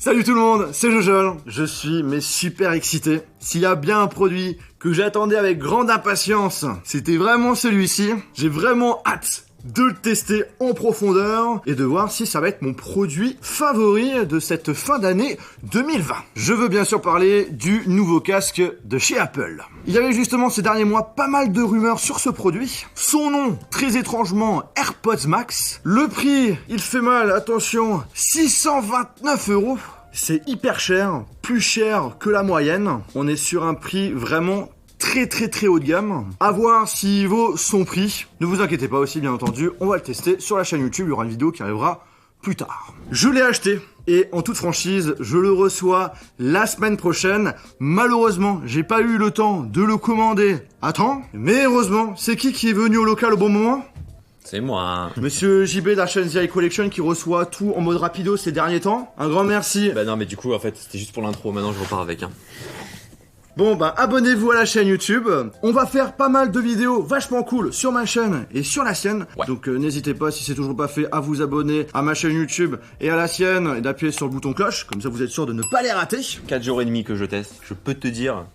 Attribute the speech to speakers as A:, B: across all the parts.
A: Salut tout le monde, c'est Jojol. Je suis super excité. S'il y a bien un produit que j'attendais avec grande impatience, c'était vraiment celui-ci. J'ai vraiment hâte de le tester en profondeur et de voir si ça va être mon produit favori de cette fin d'année 2020. Je veux bien sûr parler du nouveau casque de chez Apple. Il y avait justement ces derniers mois pas mal de rumeurs sur ce produit. Son nom, très étrangement, AirPods Max. Le prix, il fait mal, attention, 629 €. C'est hyper cher, plus cher que la moyenne. On est sur un prix vraiment très haut de gamme. À voir s'il vaut son prix. Ne vous inquiétez pas aussi, bien entendu, on va le tester sur la chaîne YouTube. Il y aura une vidéo qui arrivera plus tard. Je l'ai acheté et en toute franchise, je le reçois la semaine prochaine. Malheureusement, j'ai pas eu le temps de le commander à temps. Mais heureusement, c'est qui est venu au local au bon moment ?
B: C'est moi.
A: Monsieur JB de la chaîne The Eye Collection qui reçoit tout en mode rapido ces derniers temps. Un grand merci.
B: Bah non mais du coup en fait c'était juste pour l'intro, maintenant je repars avec.
A: Bon bah abonnez-vous à la chaîne YouTube. On va faire pas mal de vidéos vachement cool sur ma chaîne et sur la sienne.
B: Ouais.
A: Donc n'hésitez pas si c'est toujours pas fait à vous abonner à ma chaîne YouTube et à la sienne et d'appuyer sur le bouton cloche. Comme ça vous êtes sûr de ne pas les rater.
B: 4 jours et demi que je teste, je peux te dire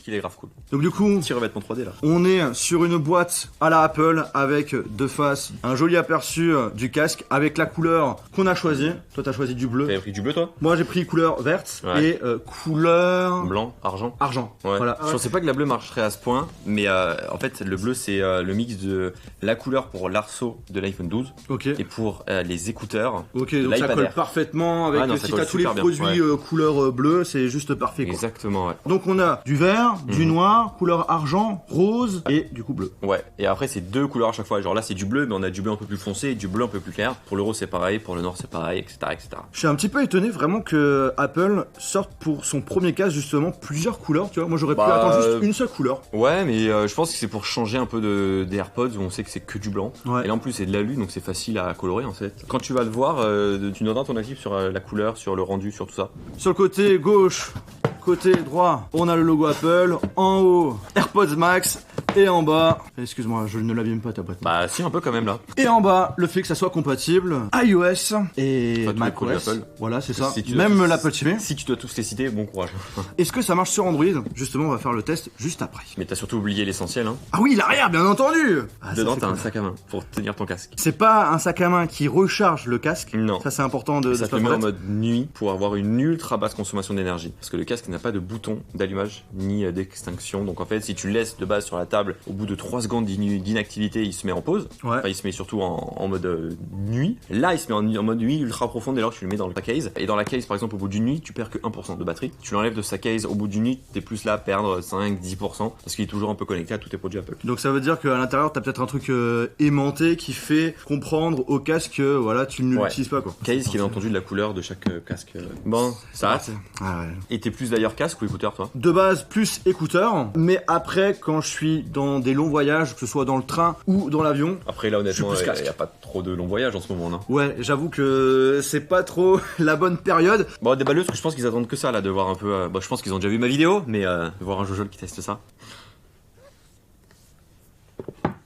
B: qu'il est grave cool.
A: Donc du coup,
B: Petit revêtement 3D là.
A: on est sur une boîte à la Apple avec de face un joli aperçu du casque avec la couleur qu'on a choisie. Toi t'as choisi du bleu.
B: T'avais pris du bleu toi?
A: Moi j'ai pris couleur verte
B: Ouais.
A: et couleur
B: Blanc, argent.
A: argent.
B: Ouais.
A: Voilà.
B: Je pensais pas que la bleue marcherait à ce point, mais en fait le bleu c'est le mix de la couleur pour l'arceau de l'iPhone 12
A: Ok.
B: et pour les écouteurs.
A: Ok,
B: de
A: donc ça
B: l'iPad
A: colle
B: Air.
A: parfaitement avec
B: Ah non, ça
A: si
B: colle
A: t'as tous les
B: super bien,
A: produits
B: ouais.
A: couleur bleu, c'est juste parfait quoi.
B: Exactement ouais.
A: Donc on a du vert, du noir, couleur argent, rose et du coup bleu.
B: Ouais, et après c'est deux couleurs à chaque fois. Genre là c'est du bleu, mais on a du bleu un peu plus foncé et du bleu un peu plus clair. Pour le rose c'est pareil, pour le noir c'est pareil, etc. etc.
A: Je suis un petit peu étonné vraiment que Apple sorte pour son premier casque justement plusieurs couleurs, tu vois. Moi j'aurais pu
B: Bah,
A: attendre juste une seule couleur.
B: Ouais, mais je pense que c'est pour changer un peu des AirPods où on sait que c'est que du blanc.
A: Ouais.
B: Et là en plus c'est de l'alu donc c'est facile à colorer en fait. Quand tu vas le voir, tu donneras ton avis sur la couleur, sur le rendu, sur tout ça.
A: Sur le côté gauche, côté droit, on a le logo Apple. En haut, AirPods Max. Et en bas, excuse-moi, je ne l'abîme pas ta boîte.
B: Bah si un peu quand même là.
A: Et en bas, le fait que ça soit compatible iOS et
B: Pas tous les produits
A: macOS.
B: Apple.
A: Voilà, c'est ça.
B: Si tu dois
A: Même
B: tous-
A: l'Apple TV.
B: Si tu dois tous les citer, bon courage.
A: Est-ce que ça marche sur Android? Justement, on va faire le test juste après.
B: Mais t'as surtout oublié l'essentiel hein.
A: Ah oui, l'arrière, bien entendu. Ah, ça,
B: Dedans
A: c'est
B: t'as un
A: cool.
B: sac à main pour tenir ton casque.
A: C'est pas un sac à main qui recharge le casque.
B: Non.
A: Ça, c'est important de
B: Ça
A: se
B: te le met en
A: mettre.
B: mode nuit pour avoir une ultra basse consommation d'énergie. Parce que le casque n'a pas de bouton d'allumage ni d'extinction. Donc en fait, si tu le laisses de base sur la table, au bout de 3 secondes d'inactivité, il se met en pause.
A: Ouais.
B: Enfin, il se met surtout en mode nuit. Là, il se met en mode nuit ultra profond dès lors que tu le mets dans la case. Et dans la case, par exemple, au bout d'une nuit, tu perds que 1% de batterie. Tu l'enlèves de sa case au bout d'une nuit, t'es plus là à perdre 5-10% parce qu'il est toujours un peu connecté à tous tes produits Apple.
A: Donc ça veut dire qu'à l'intérieur, t'as peut-être un truc aimanté qui fait comprendre au casque que voilà, tu ne
B: Ouais.
A: l'utilises pas quoi.
B: Case qui est entendu de la couleur de chaque casque. Bon, ça rate.
A: Ah ouais.
B: Et t'es plus d'ailleurs casque ou écouteur, toi?
A: De base, plus écouteur, mais après, quand je suis dans des longs voyages, que ce soit dans le train ou dans l'avion,
B: Après là honnêtement
A: Je suis plus
B: il
A: casque.
B: n'y a pas trop de longs voyages en ce moment non.
A: ouais, j'avoue que c'est pas trop la bonne période.
B: Bon des balleuses que je pense qu'ils attendent que ça là de voir un peu bon je pense qu'ils ont déjà vu ma vidéo mais de voir un Jojol qui teste ça.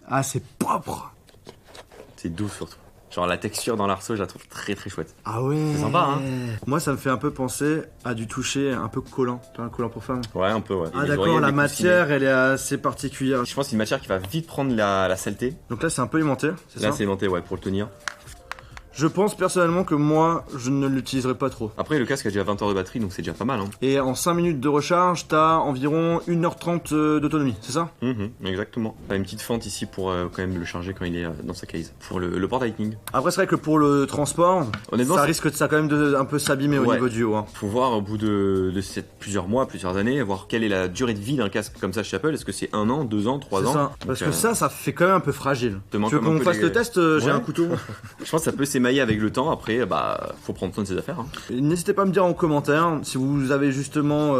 A: Ah, c'est propre.
B: C'est doux surtout. Genre la texture dans l'arceau je la trouve très chouette.
A: Ah ouais.
B: C'est sympa, hein.
A: Moi, ça me fait un peu penser à du toucher un peu collant. Tu vois, un collant pour femme.
B: Ouais un peu ouais. Et
A: Ah
B: les
A: d'accord,
B: oreillettes,
A: la
B: les
A: matière, elle est assez particulière.
B: coussinets. Je pense que c'est une matière qui va vite prendre la saleté.
A: Donc là, c'est un peu aimanté, c'est
B: Là
A: ça
B: c'est aimanté ouais pour le tenir.
A: Je pense personnellement que moi, je ne l'utiliserai pas trop.
B: Après le casque a déjà 20 heures de batterie donc c'est déjà pas mal hein.
A: Et en 5 minutes de recharge, t'as environ 1h30 d'autonomie, c'est ça?
B: Exactement. T'as une petite fente ici pour quand même le charger quand il est dans sa case. Pour le port Lightning.
A: Après, c'est vrai que pour le transport,
B: Honnêtement
A: ça
B: c'est-
A: risque de ça quand même de un peu s'abîmer au
B: Ouais.
A: niveau du haut. Hein.
B: Faut voir au bout de plusieurs mois, plusieurs années, voir quelle est la durée de vie d'un casque comme ça chez Apple. Est-ce que c'est 1 an, 2 ans, 3
A: C'est
B: ans?
A: ça.
B: Donc,
A: Parce que ça fait quand même un peu fragile.
B: te manque
A: Tu veux
B: comme un
A: qu'on
B: peu
A: fasse
B: les-
A: le test? J'ai
B: Ouais.
A: un couteau.
B: Je pense que ça peut s'émailler avec le temps. Après, bah, faut prendre soin de ses affaires. Hein.
A: N'hésitez pas à me dire en commentaire si vous avez justement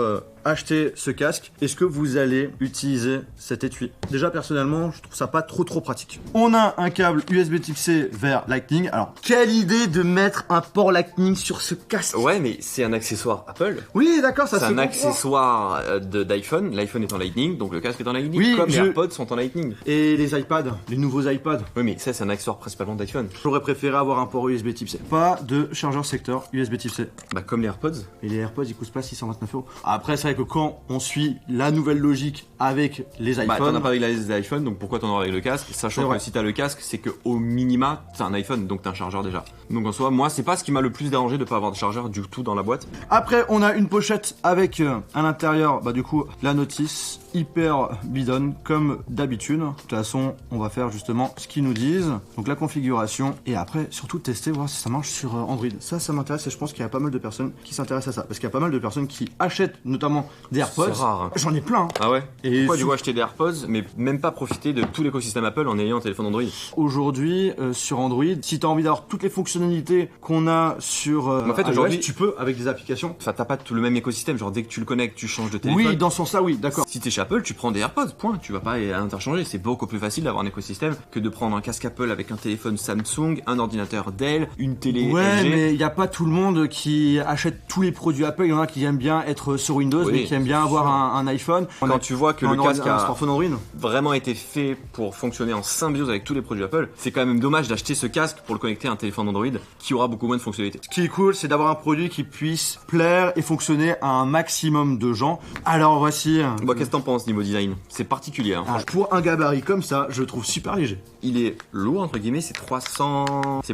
A: acheter ce casque, est-ce que vous allez utiliser cet étui? Déjà, personnellement, je trouve ça pas trop pratique. On a un câble USB Type C vers Lightning. Alors, quelle idée de mettre un port Lightning sur ce casque?
B: Ouais, mais c'est un accessoire Apple.
A: Oui, d'accord, ça
B: c'est
A: se
B: un
A: comprend.
B: accessoire d'iPhone. L'iPhone est en Lightning, donc le casque est en Lightning.
A: Oui,
B: comme les AirPods sont en Lightning.
A: Et les iPads, les nouveaux iPads.
B: Oui, mais ça, c'est un accessoire principalement d'iPhone.
A: J'aurais préféré avoir un port USB Type C. Pas de chargeur secteur USB Type C.
B: Bah, comme les AirPods.
A: Et les AirPods, ils coûtent pas 629 €. Après, c'est vrai que quand on suit la nouvelle logique avec les iPhones.
B: Bah, t'en as pas avec les iPhones, donc pourquoi t'en auras avec le casque? Sachant que si t'as le casque, c'est que au minima, t'as un iPhone, donc t'as un chargeur déjà. Donc en soi, moi, c'est pas ce qui m'a le plus dérangé de pas avoir de chargeur du tout dans la boîte.
A: Après, on a une pochette avec à l'intérieur, bah du coup, la notice hyper bidonne comme d'habitude. De toute façon, on va faire justement ce qu'ils nous disent. Donc la configuration et après, surtout tester, voir si ça marche sur Android. Ça m'intéresse et je pense qu'il y a pas mal de personnes qui s'intéressent à ça. Parce qu'il y a pas mal de personnes qui achètent notamment des AirPods.
B: C'est rare. Hein.
A: J'en ai plein.
B: Ah ouais?
A: Et
B: pourquoi du coup acheter des AirPods, mais même pas profiter de tout l'écosystème Apple en ayant un téléphone Android?
A: Aujourd'hui, sur Android, si tu as envie d'avoir toutes les fonctionnalités qu'on a sur
B: en fait,
A: iOS,
B: aujourd'hui,
A: tu peux avec des applications.
B: Enfin, t'as pas tout le même écosystème. Genre, dès que tu le connectes, tu changes de téléphone.
A: Oui, dans ce sens-là, oui, d'accord.
B: Si t'es chez Apple, tu prends des AirPods, point. Tu vas pas interchanger. C'est beaucoup plus facile d'avoir un écosystème que de prendre un casque Apple avec un téléphone Samsung, un ordinateur Dell, une télé
A: Ouais,
B: LG.
A: mais il n'y a pas tout le monde qui achète tous les produits Apple. Il y en a qui aiment bien être sur Windows,
B: Oui,
A: mais qui aiment bien avoir un iPhone.
B: Quand tu vois que le casque
A: un
B: a
A: smartphone Android.
B: vraiment été fait pour fonctionner en symbiose avec tous les produits Apple, c'est quand même dommage d'acheter ce casque pour le connecter à un téléphone Android qui aura beaucoup moins de fonctionnalités.
A: Ce qui est cool, c'est d'avoir un produit qui puisse plaire et fonctionner à un maximum de gens. Alors voici.
B: Bon, qu'est-ce que t'en penses niveau design? C'est particulier. Hein.
A: Pour un gabarit comme ça, je le trouve super léger.
B: Il est lourd entre guillemets, c'est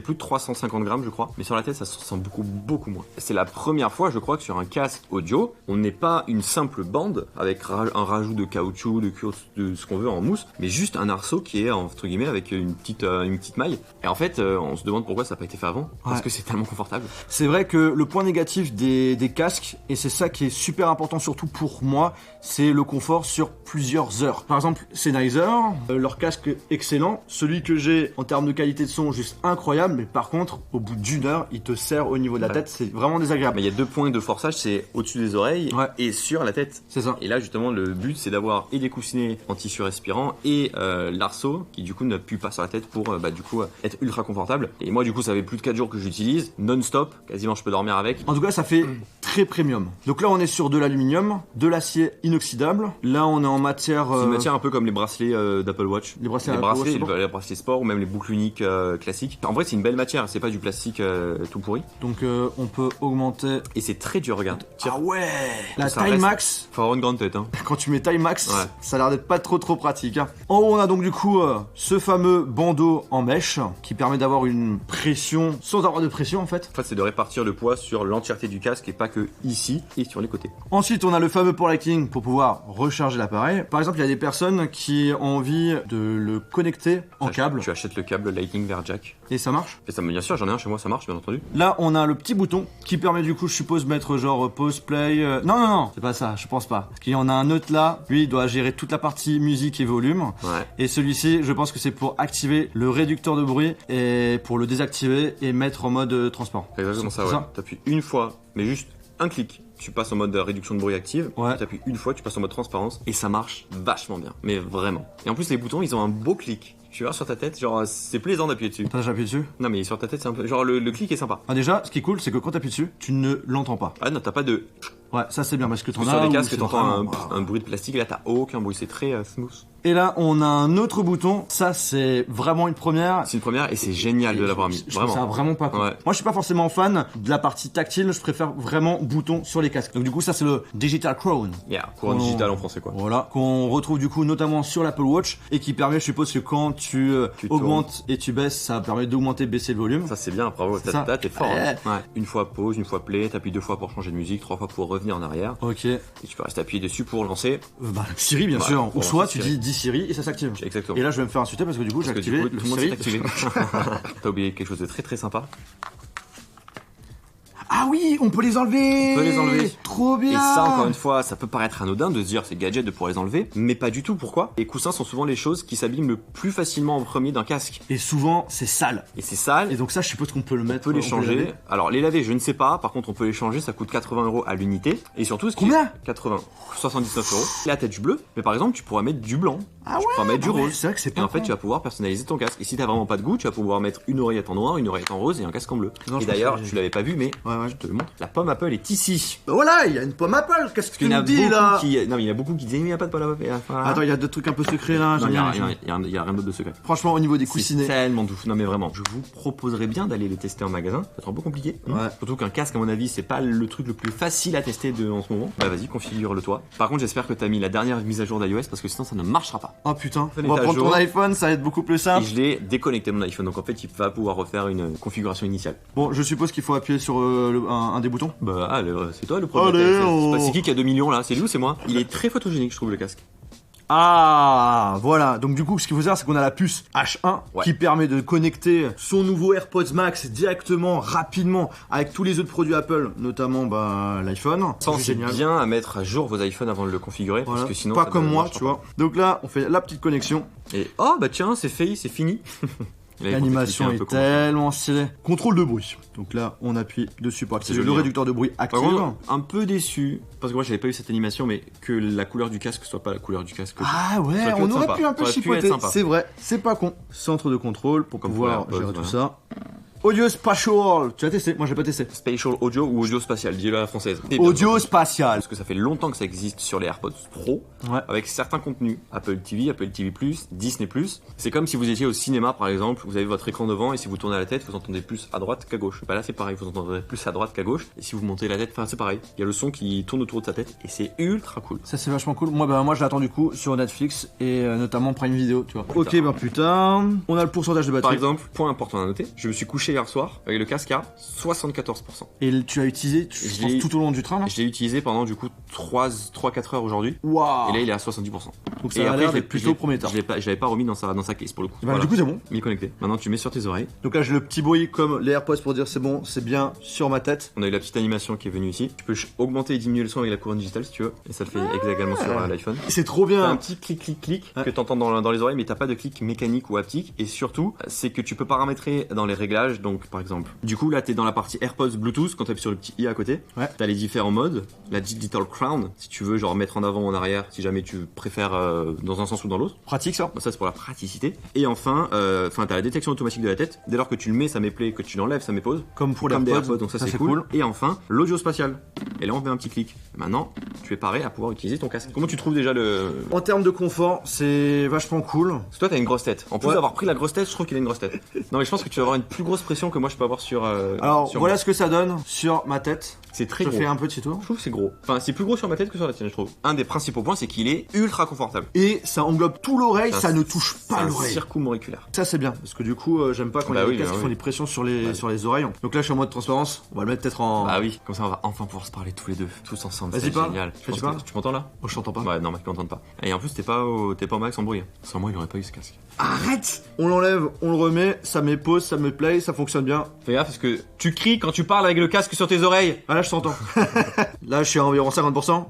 B: plus de 350 grammes je crois, mais sur la tête ça se sent beaucoup moins. C'est la première fois je crois que sur un casque audio, on n'est pas une simple bande avec un rajout de caoutchouc, de cuir, de ce qu'on veut en mousse, mais juste un arceau qui est entre guillemets avec une petite maille. Et en fait, on se demande pourquoi ça n'a pas été fait avant, parce que c'est tellement confortable.
A: C'est vrai que le point négatif des casques, et c'est ça qui est super important surtout pour moi, c'est le confort sur plusieurs heures. Par exemple, Sennheiser, leur casque excellent, celui que j'ai en termes de qualité de son juste incroyable, mais par contre, au bout d'une heure, il te serre au niveau de la tête, c'est vraiment désagréable.
B: Mais il y a 2 points de forçage, c'est au-dessus des oreilles et sur la tête.
A: C'est ça.
B: Et là justement, le but c'est d'avoir et des coussinets en tissu respirant et l'arceau qui du coup ne pue pas sur la tête pour du coup être ultra confortable. Et moi du coup ça fait plus de 4 jours que j'utilise, non-stop, quasiment je peux dormir avec.
A: En tout cas ça fait très premium. Donc là on est sur de l'aluminium, de l'acier inoxydable. Là on est en matière...
B: C'est une matière un peu comme les bracelets d'Apple Watch.
A: Les bracelets
B: sport ou même les boucles uniques classiques. En vrai c'est une belle matière, c'est pas du plastique tout pourri.
A: Donc on peut augmenter...
B: Et c'est très dur, regarde.
A: Ah ouais. La
B: ça
A: taille max...
B: Faut avoir une grande tête hein.
A: Quand tu mets taille max, ça a l'air d'être pas trop pratique. Hein. En haut on a donc du coup ce fameux bandeau en mèche qui permet d'avoir une pression sans avoir de pression en fait.
B: En fait c'est de répartir le poids sur l'entièreté du casque et pas que ici et sur les côtés.
A: Ensuite on a le fameux port Lightning pour pouvoir recharger l'appareil. Par exemple il y a des personnes qui ont envie de le connecter en câble.
B: Tu achètes le câble Lightning vers jack.
A: Et ça marche.
B: Et ça, bien sûr j'en ai un chez moi, ça marche bien entendu.
A: Là on a le petit bouton qui permet du coup je suppose mettre genre pause play. Non c'est pas ça, je pense pas. Parce qu'il y en a un autre là, lui il doit gérer toute la partie musique et volume.
B: Ouais.
A: Et celui-ci je pense que c'est pour activer le réducteur de bruit et pour le désactiver et mettre en mode transport.
B: C'est exactement ça, ouais. T'appuies une fois, mais juste un clic. Tu passes en mode réduction de bruit active, tu appuies une fois, tu passes en mode transparence et ça marche vachement bien, mais vraiment. Et en plus les boutons ils ont un beau clic. Tu vois sur ta tête, genre c'est plaisant d'appuyer dessus.
A: T'as déjà appuyé dessus?
B: Non mais sur ta tête c'est un peu, genre le clic est sympa.
A: Ah déjà, ce qui est cool c'est que quand t'appuies dessus, tu ne l'entends pas.
B: Ah non t'as pas de...
A: Ouais ça c'est bien parce que
B: sur les casques t'entends un bruit de plastique et là t'as aucun bruit, c'est très smooth.
A: Et là on a un autre bouton, ça c'est vraiment une première.
B: C'est une première et c'est génial de l'avoir mis,
A: vraiment. Ça vraiment pas cool. Ouais. Moi je suis pas forcément fan de la partie tactile, je préfère vraiment bouton sur les casques. Donc du coup ça c'est le Digital Crown.
B: Couronne digital en français quoi.
A: Voilà, qu'on retrouve du coup notamment sur l'Apple Watch et qui permet, je suppose que quand tu augmentes et tu baisses, ça permet d'augmenter, baisser le volume.
B: Ça c'est bien, bravo, t'es fort. Hein. Ouais. Une fois pause, une fois play, t'appuies 2 fois pour changer de musique, 3 fois pour revenir en arrière.
A: Ok.
B: Et tu peux rester appuyé dessus pour lancer.
A: Siri bien sûr. Ou soit tu dis Siri et ça s'active.
B: Exactement.
A: Et là je vais me faire insulter parce que du coup j'ai activé le Siri.
B: T'as oublié quelque chose de très très sympa.
A: Ah oui, on peut les enlever.
B: On peut les enlever.
A: Trop bien.
B: Et ça, encore une fois, ça peut paraître anodin de se dire c'est gadget de pouvoir les enlever, mais pas du tout. Pourquoi? Les coussins sont souvent les choses qui s'abîment le plus facilement en premier d'un casque.
A: Et souvent, c'est sale.
B: Et c'est sale.
A: Et donc ça, je suppose qu'on peut le mettre.
B: On peut les
A: laver.
B: changer. Alors les laver, je ne sais pas. Par contre, on peut les changer. Ça coûte 80 € à l'unité. Et surtout, ce qui
A: Combien
B: est 80, 79 €. La tête du bleu. Mais par exemple, tu pourras mettre du blanc.
A: Ah
B: Tu pourras mettre du
A: ouais,
B: rose.
A: c'est vrai que c'est
B: Et
A: pas
B: en fait,
A: con.
B: tu vas pouvoir personnaliser ton casque. Et si t'as vraiment pas de goût, tu vas pouvoir mettre une oreillette en noir, une oreillette en rose et un casque en bleu.
A: Non,
B: et
A: je
B: d'ailleurs,
A: pense que
B: tu l'avais pas vu, mais
A: Ouais.
B: je te le montre. La pomme Apple est ici.
A: Bah voilà, il y a une pomme Apple. Qu'est-ce que
B: Il
A: tu
B: y en
A: nous
B: a
A: dis
B: beaucoup
A: là
B: Non, mais il y a beaucoup qui disent, il n'y a pas de pomme Apple.
A: Attends, il y a d'autres trucs un peu secrets là.
B: Non,
A: j'aime
B: il y a
A: bien.
B: rien, il y a rien d'autre de secret.
A: Franchement, au niveau des
B: C'est
A: coussinets.
B: tellement doux. Non mais vraiment, je vous proposerais bien d'aller les tester en magasin. Ça va être un peu compliqué.
A: Ouais.
B: Surtout qu'un casque, à mon avis, c'est pas le truc le plus facile à tester en ce moment. Bah vas-y, configure-le toi. Par contre, j'espère que t'as mis la dernière mise à jour d'iOS parce que sinon ça ne marchera pas.
A: Oh putain,
B: Fais
A: on va
B: l'état
A: prendre ton
B: jour.
A: iPhone, ça va être beaucoup plus
B: Et
A: simple.
B: je l'ai déconnecté mon iPhone, donc en fait, il va pouvoir refaire une configuration initiale.
A: Bon, je suppose qu'il faut appuyer sur un des boutons.
B: Bah allez, c'est toi le problème.
A: Allez,
B: C'est qui a 2 millions là? C'est lui ou c'est moi? Il est très photogénique, je trouve, le casque.
A: Ah, voilà. Donc du coup, ce qu'il faut savoir, c'est qu'on a la puce H1
B: Ouais.
A: qui permet de connecter son nouveau AirPods Max directement, rapidement, avec tous les autres produits Apple, notamment l'iPhone.
B: Ça, c'est bien à mettre à jour vos iPhones avant de le configurer,
A: Voilà.
B: parce que sinon...
A: Pas
B: ça
A: comme
B: ne
A: moi,
B: marchera
A: tu vois. Donc là, on fait la petite connexion.
B: pas. Et oh bah tiens, c'est fait, c'est fini. Il avait
A: L'animation
B: compris
A: est
B: expliquer un peu comment-
A: tellement stylée. Contrôle de bruit. Donc là, on appuie dessus pour activer
B: joli,
A: le
B: hein.
A: réducteur de bruit
B: Par
A: actif.
B: contre, un peu déçu, parce que moi j'avais pas eu cette animation, mais que la couleur du casque soit pas la couleur du casque.
A: Ah ouais,
B: Ça aurait pu
A: on
B: être
A: aurait
B: sympa.
A: pu un peu
B: Ça aurait pu
A: chipoter.
B: être sympa.
A: C'est vrai, c'est pas con. Centre de contrôle pour
B: Comme
A: pouvoir
B: pour les
A: gérer
B: AirPods,
A: tout ça. Audio spatial. Tu as testé? Moi, j'ai pas testé.
B: Spatial audio ou audio spatial, dis-le à la française. C'est bien.
A: Audio spatial.
B: Parce que ça fait longtemps que ça existe sur les AirPods Pro,
A: Ouais.
B: avec certains contenus, Apple TV, Disney+. C'est comme si vous étiez au cinéma par exemple, vous avez votre écran devant et si vous tournez la tête, vous entendez plus à droite qu'à gauche. Bah là c'est pareil, vous entendrez plus à droite qu'à gauche. Et si vous montez la tête, enfin c'est pareil. Il y a le son qui tourne autour de sa tête et c'est ultra cool.
A: Ça c'est vachement cool. Moi je l'attends du coup sur Netflix et notamment Prime Video, tu vois. Ok,
B: Putain.
A: bah putain. On a le pourcentage de
B: Par
A: batterie.
B: exemple, point important à noter, je me suis couché hier soir avec le casque à 74%.
A: Et tu as utilisé, je
B: Je
A: pense,
B: l'ai-
A: tout au long du train là.
B: Je l'ai utilisé pendant du coup 3-4 heures aujourd'hui.
A: Waouh.
B: Et là il est à 70%.
A: Donc ça
B: Et
A: a
B: après,
A: l'air
B: je l'ai-
A: d'être plutôt prometteur.
B: Je l'avais pas remis dans sa case pour le coup.
A: Bah,
B: Voilà.
A: du coup c'est bon.
B: Il est connecté. Maintenant tu mets sur tes oreilles.
A: Donc là j'ai le petit bruit comme les AirPods pour dire c'est bon, c'est bien sur ma tête.
B: On a eu la petite animation qui est venue ici. Tu peux augmenter et diminuer le son avec la couronne digitale si tu veux. Et ça le fait également sur l'iPhone.
A: C'est trop
B: T'as un
A: bien.
B: petit clic
A: Ouais.
B: que t'entends dans les oreilles, mais t'as pas de clic mécanique ou haptique. Et surtout, c'est que tu peux paramétrer dans les réglages. Donc par exemple, du coup là t'es dans la partie AirPods Bluetooth quand t'appuies sur le petit i à côté.
A: Ouais.
B: T'as les différents modes. La Digital Crown, si tu veux genre mettre en avant ou en arrière, si jamais tu préfères dans un sens ou dans l'autre.
A: Pratique ça.
B: Bon, ça c'est pour la praticité. Et enfin, t'as la détection automatique de la tête. Dès lors que tu le mets, ça met play. Que tu l'enlèves, ça met pause.
A: Comme pour les
B: Comme des
A: AirPods.
B: AirPods, donc ça c'est cool. Et enfin, l'audio spatial. Et là on fait un petit clic. Et maintenant, tu es paré à pouvoir utiliser ton casque. Comment tu trouves déjà le...
A: En termes de confort, c'est vachement cool.
B: Parce que toi t'as une grosse tête. En plus
A: Ouais.
B: d'avoir pris la grosse tête, je trouve qu'il a une grosse tête. Non mais je pense que tu vas avoir une plus grosse pression que moi je peux avoir sur...
A: Alors
B: sur
A: voilà
B: moi.
A: ce que ça donne sur ma tête.
B: C'est très
A: Je
B: gros.
A: fais un petit tour.
B: Je trouve que c'est gros. Enfin c'est plus gros sur ma tête que sur la tienne je trouve. Un des principaux points c'est qu'il est ultra confortable.
A: Et ça englobe tout l'oreille,
B: C'est un-
A: ça ne touche
B: C'est
A: pas
B: un
A: l'oreille.
B: circumauriculaire.
A: Ça c'est bien, parce que du coup j'aime pas quand
B: Bah
A: il y a
B: oui,
A: des casques
B: bah
A: qui font
B: oui.
A: des pressions sur les,
B: Bah
A: sur les oreilles. Donc là je suis en mode transparence, on va le mettre peut-être en...
B: Bah oui, comme ça on va enfin pouvoir se parler tous les deux, tous ensemble.
A: Vas-y,
B: C'est
A: parle.
B: génial.
A: Vas-y,
B: Je pense
A: parle.
B: que- Tu m'entends là?
A: Oh, je t'entends pas.
B: Ouais, non, mec, tu m'entends pas. Et en plus, t'es pas au max en bruit. Sans moi, il aurait pas eu ce casque.
A: Arrête. On l'enlève, on le remet, ça met pause, ça met play, ça fonctionne bien.
B: Fais gaffe parce que tu cries quand tu parles avec le casque sur tes oreilles.
A: Ah là je t'entends. Là je suis à environ 50%.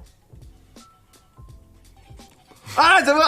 A: Ah ça va.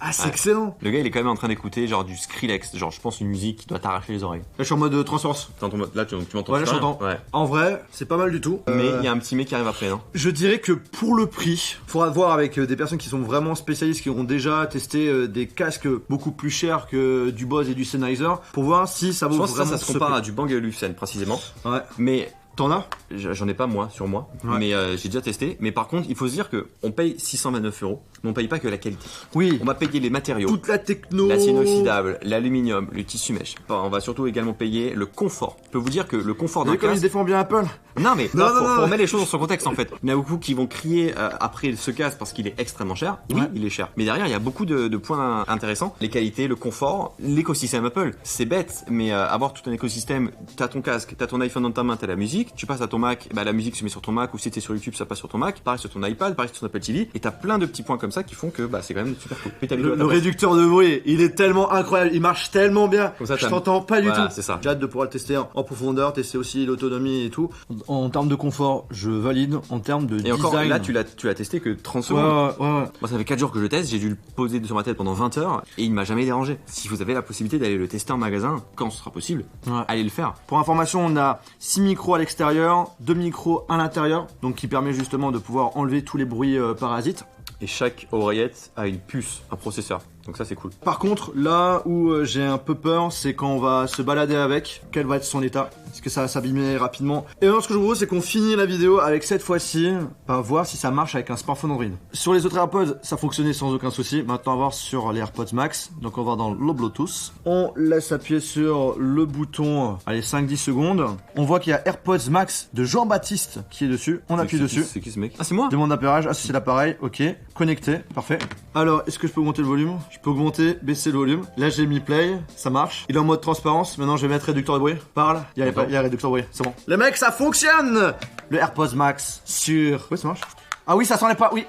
A: Ah c'est
B: Ouais.
A: excellent.
B: Le gars, il est quand même en train d'écouter genre du Skrillex, genre je pense une musique qui doit t'arracher les oreilles.
A: Là je suis en mode transparence.
B: Là, tu m'entends.
A: Ouais là je
B: super bien.
A: t'entends.
B: Ouais.
A: En vrai, c'est pas mal du tout.
B: Mais il y a un petit mec qui arrive après, non?
A: Je dirais que pour le prix, faudra voir avec des personnes qui sont vraiment spécialistes, qui auront déjà testé des casques beaucoup plus chers que du Bose et du Sennheiser, pour voir si ça vaut
B: Je pense que
A: vraiment
B: ça se
A: ce
B: compare
A: prix.
B: à du Bang & Olufsen précisément.
A: Ouais.
B: Mais
A: T'en as?
B: j'en ai pas moi sur moi,
A: Ouais.
B: mais j'ai déjà testé. Mais par contre, il faut se dire que on paye 629 €, mais on paye pas que la qualité.
A: Oui.
B: On va payer les matériaux.
A: Toute la techno.
B: L'acier inoxydable, l'aluminium, le tissu mèche. Enfin, on va surtout également payer le confort. Je peux vous dire que le confort
A: Vous
B: d'un
A: voyez comme il se
B: casque...
A: défend bien Apple.
B: Non mais
A: Non,
B: là,
A: non, non.
B: faut remettre les choses dans son contexte en fait. Il y en a beaucoup qui vont crier après ce casque parce qu'il est extrêmement cher. Oui,
A: Ouais.
B: il est cher. Mais derrière, il y a beaucoup de points intéressants. Les qualités, le confort, l'écosystème Apple. C'est bête, mais avoir tout un écosystème, t'as ton casque, t'as ton iPhone dans ta main, t'as la musique. musique, tu passes à ton Mac, bah la musique se met sur ton Mac, ou si t'es sur YouTube, ça passe sur tonC, pareil sur ton iPad, pareil sur ton Apple TV, et t'as plein de petits points comme ça qui font que bah c'est quand même super cool.
A: Le réducteur de bruit, il est tellement incroyable, il marche tellement bien.
B: Comme ça,
A: je t'entends pas du tout.
B: C'est ça.
A: J'ai hâte de pouvoir le tester en profondeur, tester aussi l'autonomie et tout. En termes de confort, je valide. En termes de design.
B: Et encore là, tu l'as testé que 30 secondes.
A: Ouais.
B: Moi, ça fait 4 jours que je le teste, j'ai dû le poser sur ma tête pendant 20 heures et il m'a jamais dérangé. Si vous avez la possibilité d'aller le tester en magasin, quand ce sera possible, allez le faire.
A: Pour information, on a 6 micros à l'extérieur, 2 micros à l'intérieur, donc qui permet justement de pouvoir enlever tous les bruits parasites.
B: Et chaque oreillette a une puce, un processeur. Donc ça c'est cool.
A: Par contre, là où j'ai un peu peur, c'est quand on va se balader avec, quel va être son état, est-ce que ça va s'abîmer rapidement. Et alors ce que je vous propose, c'est qu'on finit la vidéo avec cette fois-ci, voir si ça marche avec un smartphone Android. Sur les autres AirPods, ça fonctionnait sans aucun souci. Maintenant, on va voir sur les AirPods Max. Donc on va dans le Bluetooth. On laisse appuyer sur le bouton, allez 5-10 secondes. On voit qu'il y a AirPods Max de Jean-Baptiste qui est dessus. On appuie dessus.
B: C'est qui ce mec? Ah c'est moi?
A: Demande d'appareillage, ah c'est l'appareil, ok. Connecté, parfait. Alors, est-ce que je peux augmenter le volume? Je peux augmenter, baisser le volume. Là, j'ai mis play, ça marche. Il est en mode transparence. Maintenant, je vais mettre réducteur de bruit. Parle. Il y a réducteur de bruit, c'est bon. Les mecs, ça fonctionne! Le AirPods Max sur. Oui, ça marche. Ah oui, ça s'enlève pas, oui.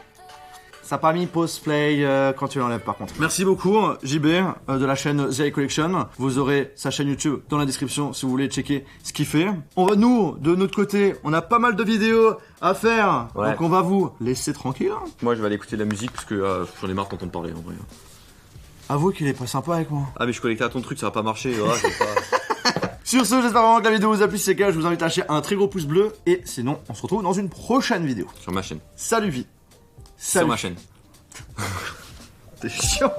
A: Ça n'a pas mis pause play quand tu l'enlèves par contre. Merci beaucoup JB de la chaîne The Eye Collection. Vous aurez sa chaîne YouTube dans la description si vous voulez checker ce qu'il fait. On va nous, de notre côté, on a pas mal de vidéos à faire.
B: Ouais.
A: Donc on va vous laisser tranquille.
B: Moi je vais aller écouter de la musique parce que j'en ai marre d'entendre parler en vrai.
A: Avoue qu'il est pas sympa avec moi.
B: Ah mais je suis connecté à ton truc, ça va pas marcher. Je vais pas...
A: Sur ce, j'espère vraiment que la vidéo vous a plu. Si c'est le cas, je vous invite à lâcher un très gros pouce bleu. Et sinon, on se retrouve dans une prochaine vidéo.
B: Sur ma chaîne.
A: Salut vie. Salut.
B: Sur ma chaîne.
A: T'es chiant.